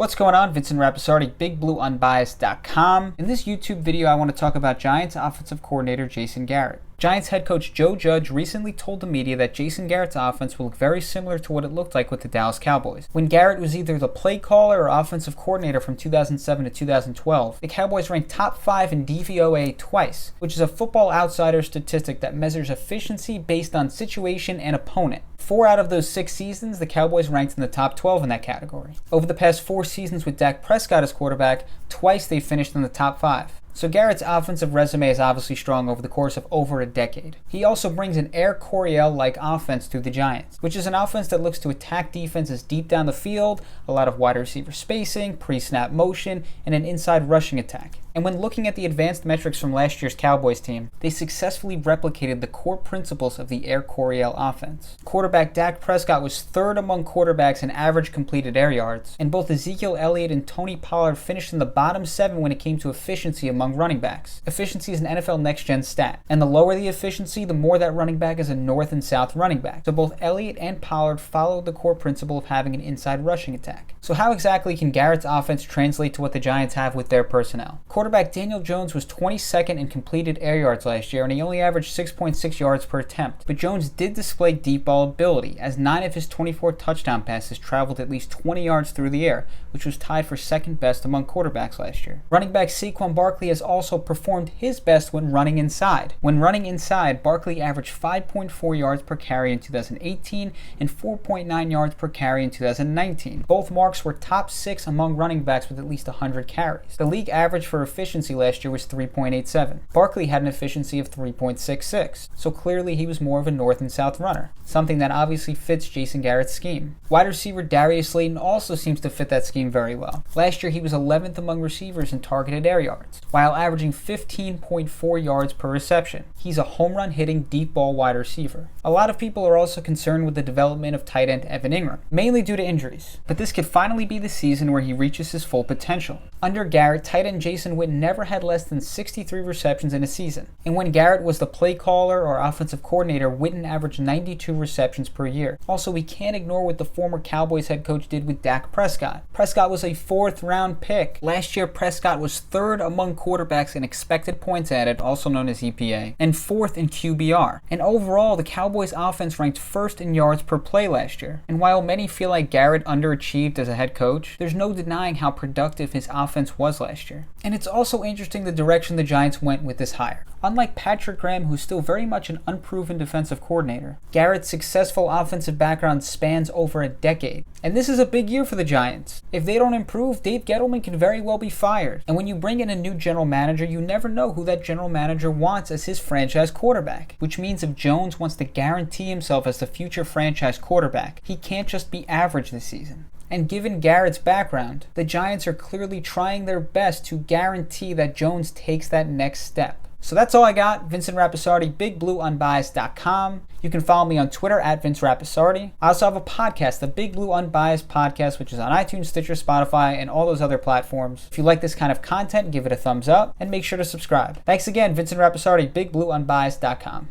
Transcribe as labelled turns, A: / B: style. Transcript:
A: What's going on? Vincent Rappisardi, BigBlueUnbiased.com. In this YouTube video, I want to talk about Giants offensive coordinator Jason Garrett. Giants head coach Joe Judge recently told the media that Jason Garrett's offense will look very similar to what it looked like with the Dallas Cowboys. When Garrett was either the play caller or offensive coordinator from 2007 to 2012, the Cowboys ranked top 5 in DVOA twice, which is a Football Outsider statistic that measures efficiency based on situation and opponent. 4 out of those 6 seasons, the Cowboys ranked in the top 12 in that category. Over the past 4 seasons with Dak Prescott as quarterback, twice they finished in the top 5. So Garrett's offensive resume is obviously strong over the course of over a decade. He also brings an Air Coryell-like offense to the Giants, which is an offense that looks to attack defenses deep down the field, a lot of wide receiver spacing, pre-snap motion, and an inside rushing attack. And when looking at the advanced metrics from last year's Cowboys team, they successfully replicated the core principles of the Air Coryell offense. Quarterback Dak Prescott was 3rd among quarterbacks in average completed air yards, and both Ezekiel Elliott and Tony Pollard finished in the bottom 7 when it came to efficiency among running backs. Efficiency is an NFL next-gen stat, and the lower the efficiency, the more that running back is a north and south running back. So both Elliott and Pollard followed the core principle of having an inside rushing attack. So how exactly can Garrett's offense translate to what the Giants have with their personnel? Quarterback Daniel Jones was 22nd in completed air yards last year, and he only averaged 6.6 yards per attempt. But Jones did display deep ball ability, as 9 of his 24 touchdown passes traveled at least 20 yards through the air, which was tied for second best among quarterbacks last year. Running back Saquon Barkley has also performed his best when running inside. When running inside, Barkley averaged 5.4 yards per carry in 2018 and 4.9 yards per carry in 2019. Both marks were top 6 among running backs with at least 100 carries. The league average for efficiency last year was 3.87. Barkley had an efficiency of 3.66, so clearly he was more of a north and south runner, something that obviously fits Jason Garrett's scheme. Wide receiver Darius Slayton also seems to fit that scheme very well. Last year he was 11th among receivers in targeted air yards, while averaging 15.4 yards per reception. He's a home run hitting deep ball wide receiver. A lot of people are also concerned with the development of tight end Evan Ingram, mainly due to injuries, but this could finally be the season where he reaches his full potential. Under Garrett, tight end Jason Witten never had less than 63 receptions in a season, and when Garrett was the play caller or offensive coordinator, Witten averaged 92 receptions per year. Also, we can't ignore what the former Cowboys head coach did with Dak Prescott. Prescott was a 4th round pick. Last year, Prescott was 3rd among quarterbacks in expected points added, also known as EPA, and 4th in QBR. And overall, the Cowboys offense ranked 1st in yards per play last year. And while many feel like Garrett underachieved as a head coach, there's no denying how productive his offense was last year. And it's also interesting the direction the Giants went with this hire. Unlike Patrick Graham, who's still very much an unproven defensive coordinator, Garrett's successful offensive background spans over a decade. And this is a big year for the Giants. If they don't improve, Dave Gettleman can very well be fired. And when you bring in a new general manager, you never know who that general manager wants as his franchise quarterback. Which means if Jones wants to guarantee himself as the future franchise quarterback, he can't just be average this season. And given Garrett's background, the Giants are clearly trying their best to guarantee that Jones takes that next step. So that's all I got. Vincent Rappisardi, BigBlueUnbiased.com. You can follow me on Twitter at Vince Rappisardi. I also have a podcast, the Big Blue Unbiased Podcast, which is on iTunes, Stitcher, Spotify, and all those other platforms. If you like this kind of content, give it a thumbs up and make sure to subscribe. Thanks again, Vincent Rappisardi, BigBlueUnbiased.com.